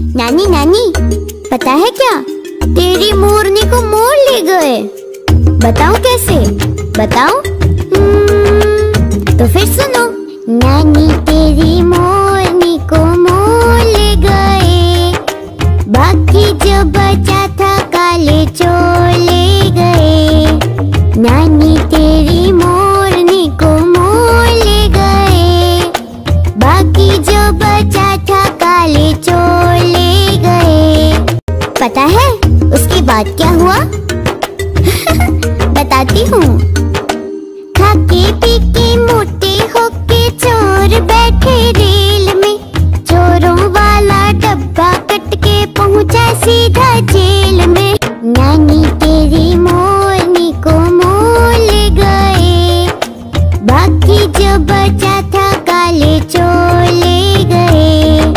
नानी नानी, पता है क्या, तेरी मोरनी को मोर ले गए। बताओ कैसे, बताओ। तो फिर सुनो। नानी तेरी मोरनी को मोर ले गए, बाकी जो बचा था काले चोर ले गए। नानी तेरी मोरनी को मोर ले गए, बाकी जो बचा था काले चोर ले गए। पता है उसके बाद क्या हुआ? बताती हूँ। खाके पीके मोटे होके चोर बैठे रेल में, चोरों वाला डब्बा कट के पहुँचा सीधा जेल में। नानी तेरी मोरनी को मोर ले गए, बाकी जो बचा था काले चोर ले गए।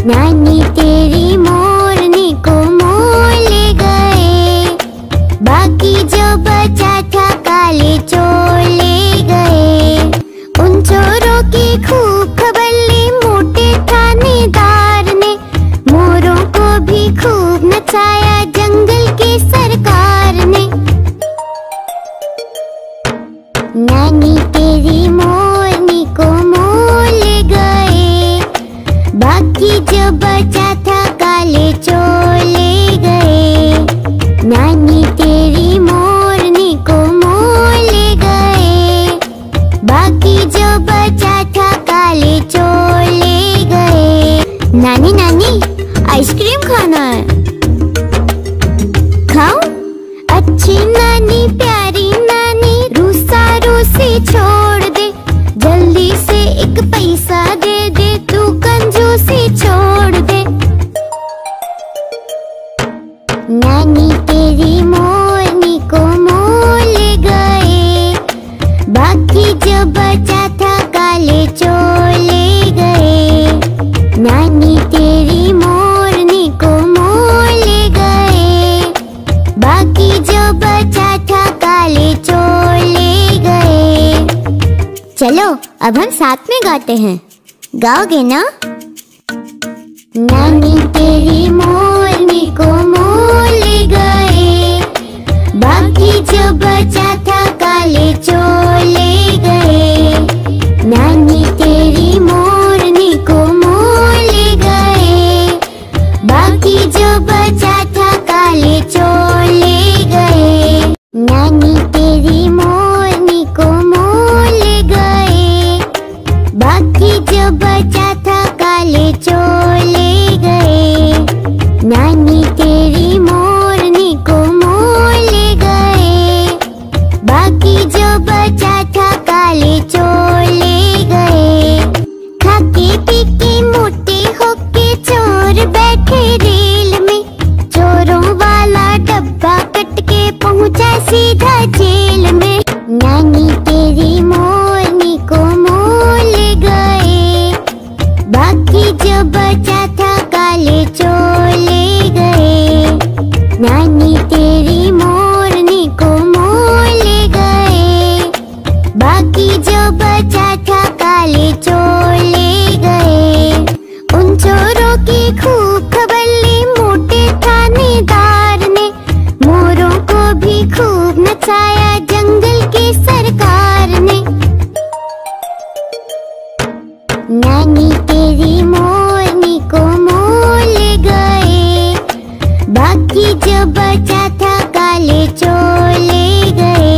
नानी तेरी मोरनी को मोर ले गए, बाकी जो बचा था काले चोर ले गए। उन चोरों की खूब खबर ली मोटे थानेदार ने, मोरों को भी खूब नचाया जंगल के सरकार ने। नानी तेरी मोरनी को मोर ले गए, बाकी जो बचा था काले चोर ले गए। नानी तेरी मोरनी को मोर ले गए, बाकी जो बचा था काले चोर ले गए। नानी नानी, आइसक्रीम खाना है, खाओ। अच्छी नानी प्यारी नानी, रूसा रूसी छोड़ दे, जल्दी से एक पैसा दे दे, तू कंजूसी छोड़ दे। नानी तेरी मोरनी को मोर ले गए, बाकी जो बचा था काले चोर ले गए। नानी तेरी मोरनी को मोर ले गए, बाकी जो बचा था काले चोर ले गए। चलो अब हम साथ में गाते हैं, गाओगे ना? नानी तेरी मोरनी को मोर ले गए, बाकी जो बचा था काले चोर ले गए। नानी तेरी मोरनी को मोर ले गए, बाकी जो बचा था काले चोर ले गए। नानी तेरी मोरनी को मोर ले गए, बाकी जो बचा था काले चोर ले गए। नानी तेरी मोरनी को मोर ले गए, बाकी जो बचा था काले चोर ले गए। खाके पीके मोटे होके चोर बैठे रेल में, चोरों वाला डब्बा कट के पहुँचा सीधा जेल में। नानी तेरी मोरनी को मोर ले गए, बाकी जो बचा था काले चोर ले गए। नानी तेरी मोरनी को मोर ले गए, बाकी जो बचा था काले चोर ले गए। उन चोरों की खूब खबर ली मोटे थानेदार ने, मोरों को भी खूब नचाया जंगल के सरकार ने। नानी तेरी मोरनी को मोर ले गए, बाकी जो बचा था काले चोर ले गए।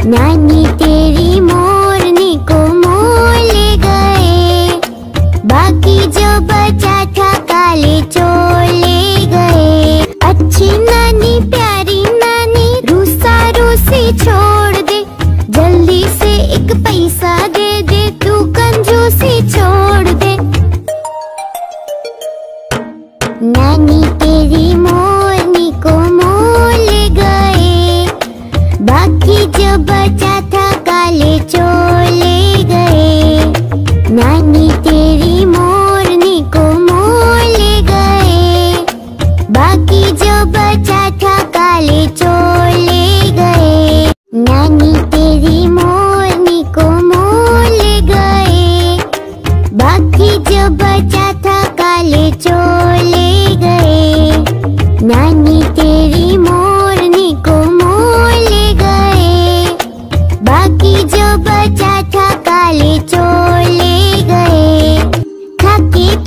नानी तेरी मोरनी को मोर ले गए, बाकी जो बचा था काले चोर ले गए। अच्छी नानी प्यारी नानी, रूसा रूसी छोड़ दे, जल्दी से एक पैसा दे दे, तू कंजूसी छोड़ दे। नानी तेरी मोरनी को मोर ले गए, बाकी जो बचा था काले चोर ले गए। नानी तेरी मोरनी को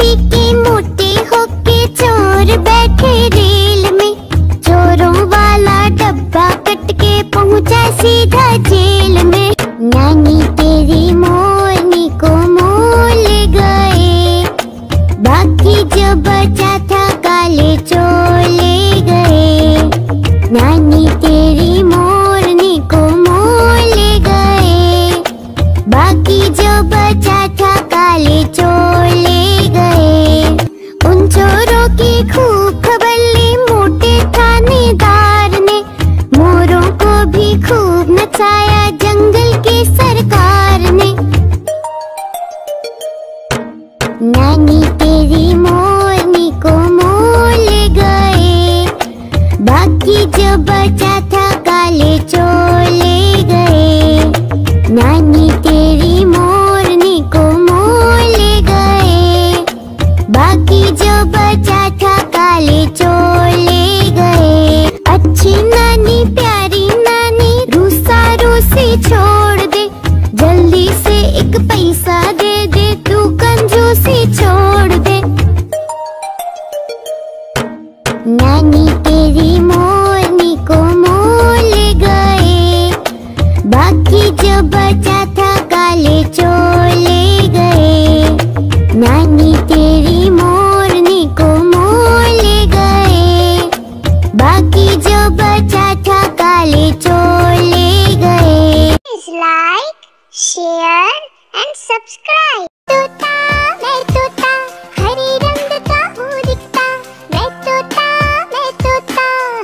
पी के मोटे होके चोर बैठे रेल में, चोरों वाला डब्बा कट के पहुंचा सीधा जेल में। नानी तेरी मोरनी को मोल गए, बाकी जो बचा था काले चोर ले गए। नानी तेरी मोरनी को मोल गए, बाकी जो बचा था काले चोर ले गए। उन चोरों की खूब खबर ली मोटे थानेदार ने, मोरों को भी खूब नचाया जंगल की सरकार ने। नानी तेरी मोरनी को मोल गए, बाकी जो बचा था काले चोर ले गए। नानी तेरी मोरनी को मोल गए, बाकी जो बचा था काले चोर ले गए। अच्छी नानी प्यारी नानी रूसा रूसी छोड़ दे, जल्दी से एक पैसा दे दे तू कंजूसी छोड़ दे। नानी तेरी मोरनी को मोल गए, बाकी जो बचा था काले चोर ले गए। नानी तेरी मोरनी को मोल गए, बाकी जो बचा था काले चोर ले गए। Like, share and subscribe. तोता मैं तोता हरे रंग का हूँ दिखता, मैं तोता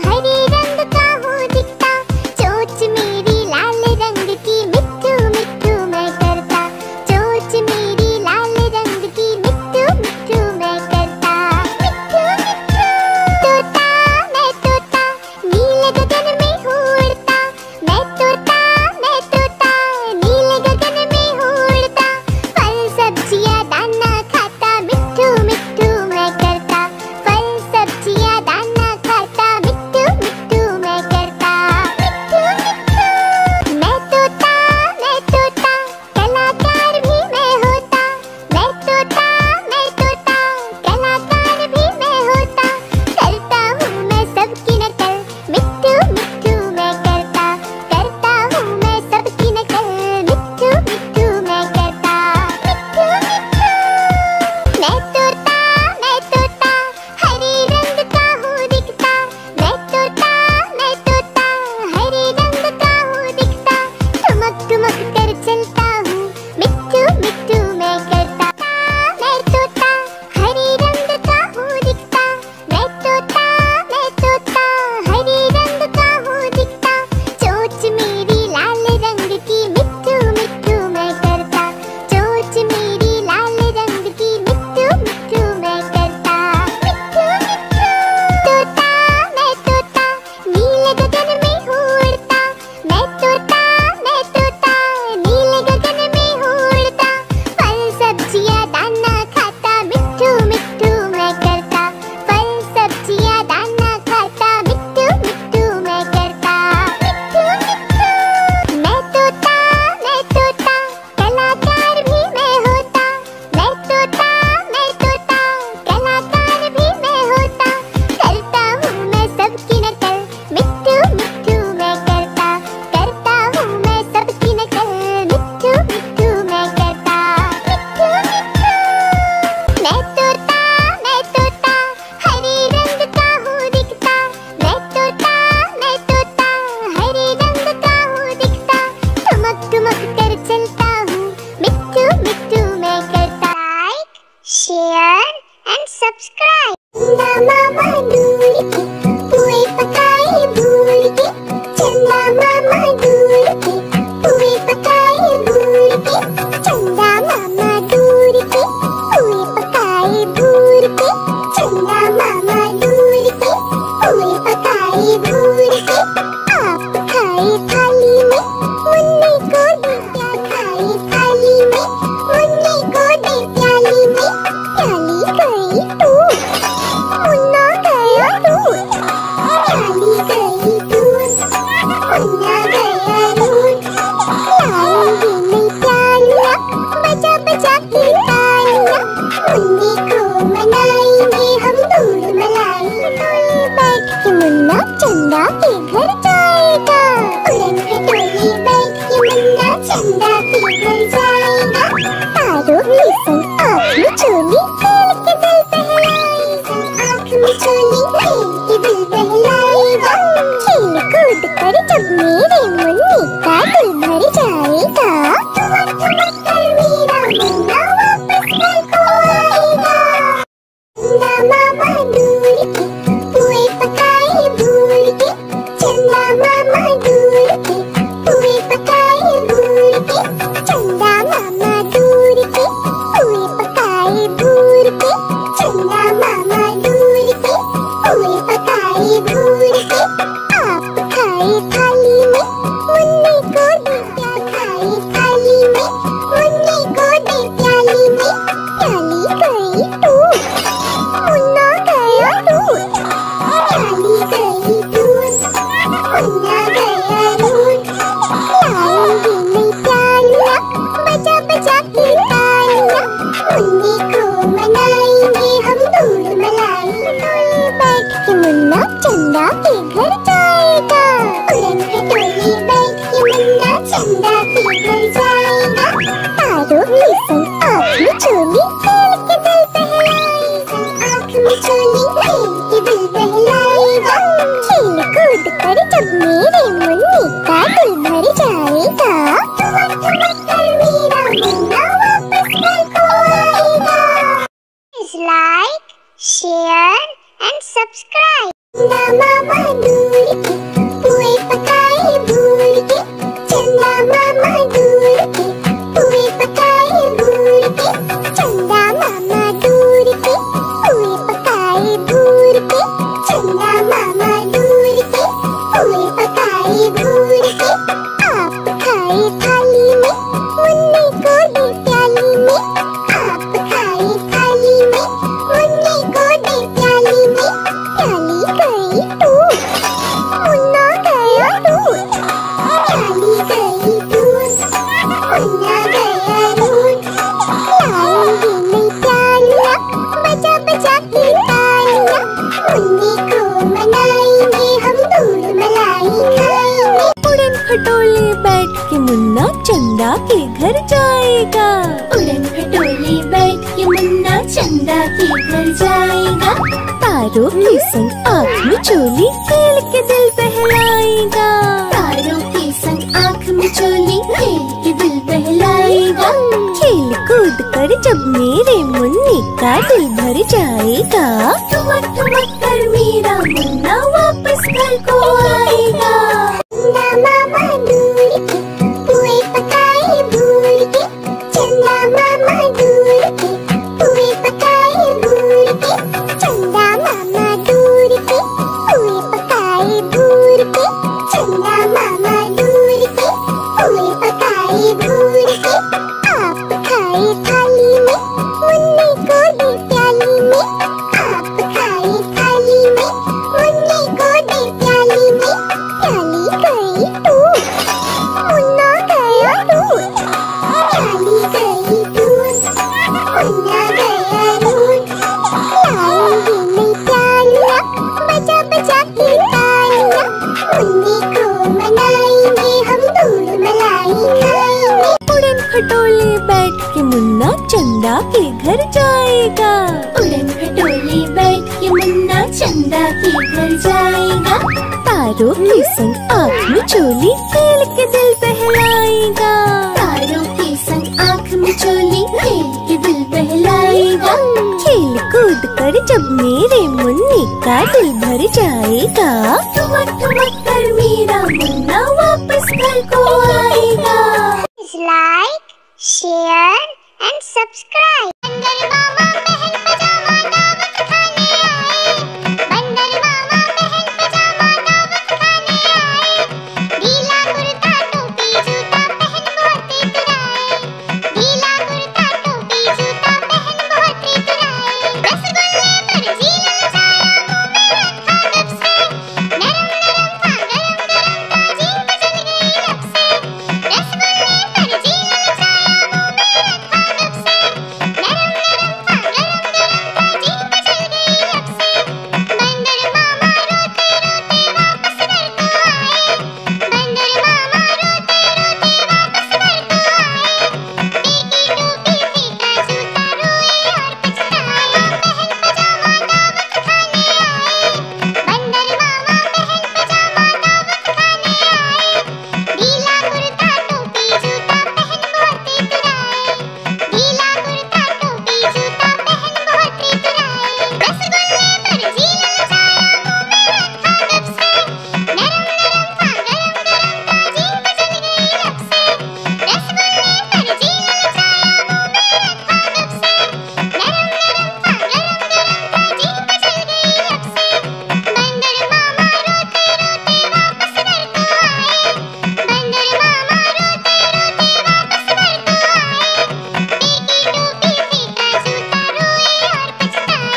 हरे रंग का हूँ दिखता। चोंच मेरी लाल रंग की मिट्ठू मिट्ठू मैं करता, चोंच मेरी लाल रंग की मिट्ठू मिट्ठू मैं करता। मिट्ठू मिट्ठू तोता मैं तोता नीले गगन में हूँ उड़ता, मैं तोता नीले गगन में हूँ उड़ता। फल सब्जियाँ दाना खाता मिट्ठू मिट्ठू मैं करता, फल सब्जियाँ दाना खाता मिट्ठू मिट्ठू मैं करता। मिट्ठू मिट्ठू मैं तोता कलाकार भी मैं होता, मैं तोता कलाकार भी मैं होता। करता हूँ मैं सबकी नकल मिट्ठू मिट्ठू मैं करता, करता हूँ मैं सबकी नकल मिट्ठू मिट्ठू मैं करता। मिट्ठू मिट्ठू मैं तोता हरे रंग का हूँ दिखता, मैं तोता हरे रंग का हूँ दिखता। ठुमक ठुमक कर चलता हूँ मिट्ठू मिट्ठू मैं करता, मैं तोता हरे रंग का हूँ दिखता, मैं तोता हरे रंग का हूँ दिखता। चोंच मेरी लाल रंग की मिट्ठू मिट्ठू मैं करता, चोंच मेरी लाल रंग की मिट्ठू मिट्ठू मैं करता। मिट्ठू मिट्ठू तोता नीले गगन में हूँ उड़ता, मैं तोता नीले गगन में हूँ उड़ता। फल सब्जियाँ दाना खाता मिट्ठू मिट्ठू मैं करता, फल सब्जियाँ दाना खाता मिट्ठू मिट्ठू मैं करता। मिट्ठू मिट्ठू मैं तोता कलाकार भी मैं होता, मैं तोता कलाकार भी मैं होता। करता हूँ मैं सबकी नकल मिट्ठू मिट्ठू मैं करता, करता हूँ मैं सबकी नकल मिट्ठू मिट्ठू मैं करता। मिट्ठू मिट्ठू मैं तोता हरे रंग का हूँ दिखता, मैं तोता हरे रंग का हूँ दिखता। ठुमक ठुमक कर चलता हूँ मिट्ठू मिट्ठू मैं करता। Like, share and subscribe. मामा दूर के पुए पकाए भूल के, चंदा मामा दूर के पुए पकाए भूल के, चंदा मामा दूर के पुए पकाए भूल के, चंदा मामा दूर के पुए पकाए भूल के। आप खाए थाली में मुन्नी को दे, खाए थाली में मुन्नी को दे प्याली में, प्याली गई टूट मुन्ना गया टूट, प्याली गई टूट मुन्ना गया टूट। लाएंगे नहीं प्यालियाँ बजा बजा के तालियाँ, मुन्नी को share and subscribe. चंदा मामा दूर के पुए पकाए भूर के, चंदा मामा दूर के पुए पकाए भूर के, चंदा मामा दूर के पुए पकाए भूर के, चंदा मामा दूर के पुए पकाए भूर के। आप खाए थाली में, मुन्नी को दे प्याली में, आप खाए थाली में, मुन्नी को दे प्याली में। प्याली गई टूट, मुन्ना गया टूट, प्याली गई टूट, मुन्ना गया टूट। लाएंगे नई प्यालियाँ, बजा बजा के तालियाँ, मुन्नी को मनाएंगे हम, दूध मलाई खाएंगे। उड़न खटोले बैठ के मुन्ना चंदा के घर जाएगा, उड़न खटोले बैठ के मुन्ना चंदा के घर जाएगा। तारों के संग आँख में चोली खेल के दिल बहलाएगा, तारों के संग आँख में चोली खेल के दिल बहलाएगा। खेल कूद कर जब मेरे मुन्नी का दिल भर जाएगा, ठुमक ठुमक कर मेरा मुन्ना वापस घर को आएगा। चंदा मामा दूर के पुए पकाए भूर के, चंदा मामा दूर के पुए पकाए भूर के, चंदा मामा दूर के पुए पकाए भूर के, चंदा मामा दूर के पुए पकाए भूर के। आप खाए थाली में, मुन्नी को दे प्याली में, आप खाए थाली में, मुन्नी को दे प्याली में। प्याली गई टूट, मुन्ना गया टूट, प्याली गई टूट, मुन्ना गया टूट। लाएंगे नई प्यालियाँ, बजा बजा के तालियाँ, मुन्नी को मनाएंगे हम, दूध मलाई खाएंगे। उड़न खटोले बैठ के मुन्ना चंदा के घर जाएगा, उड़न खटोले बैठ के मुन्ना चंदा के घर जाएगा। तारों के संग आँख में चोली खेल के दिल बहलाएगा, तारों के संग आँख में चोली खेल के दिल बहलाएगा। खेल कूद कर जब मेरे मुन्नी का दिल भर जाएगा, ठुमक ठुमक कर मेरा मुन्ना वापस घर को आएगा। Like, share and subscribe. बंदर मामा महल पजामा दावत खाने आए, बंदर मामा महल पजामा दावत खाने आए। ढीला कुर्ता टोपी जूता पहन बहुत इतराए, ढीला कुर्ता टोपी जूता पहन बहुत इतराए। रसगुल्ले पर जी ललचाया, मुंह में रखा लब से, नरम नरम था गरम गरम था, जीभ जल गई लब से। रसगुल्ले पर जी ललचाया, मुंह में रखा लब से, नरम नरम था गरम गरम था, जीभ जल गई लब से। बंदर मामा रोते रोते वापस घर को आए, बंदर मामा रोते रोते वापस घर को आए। फीकी टोपी फीका जूता रोए और पछताए, महल पजामा दावत खाने आए, बंदर मामा महल पजामा दावत खाने आए। ढीला कुर्ता टोपी जूता पहन बहुत इतराए, ढीला कुर्ता टोपी जूता पहन बहुत इतराए। रसगुल्ले पर जी ललचाया, मुंह में रखा लब से, नरम नरम था गरम गरम था, जीभ जल गई लब से। रसगुल्ले पर जी ललचाया, मुंह में रखा लब से, नरम नरम था गरम गरम था, जीभ जल गई लब से। बंदर मामा रोते रोते वापस घर को आए, बंदर मामा रोते रोते वापस घर को आए। फीकी टोपी फीका जूता रोए और पछताए।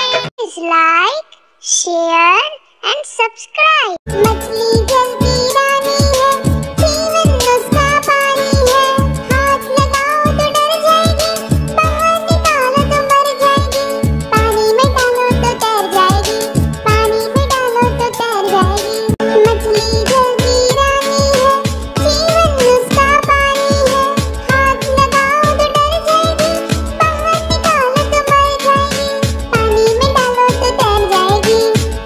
Like, share and subscribe. मछली जल्दी रानी है, जीवन उसका पानी है, हाथ लगाओ तो डर जाएगी, बाहर निकालो तो मर जाएगी, पानी में डालो तो तैर जाएगी, पानी में डालो तो तैर जाएगी। मछली जल्दी रानी है, जीवन उसका पानी है, हाथ लगाओ तो डर जाएगी, बाहर निकालो तो मर जाएगी, पानी में डालो तो तैर जाएगी,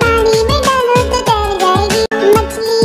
पानी में डालो तो तैर जाएगी। मछली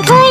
घोड़े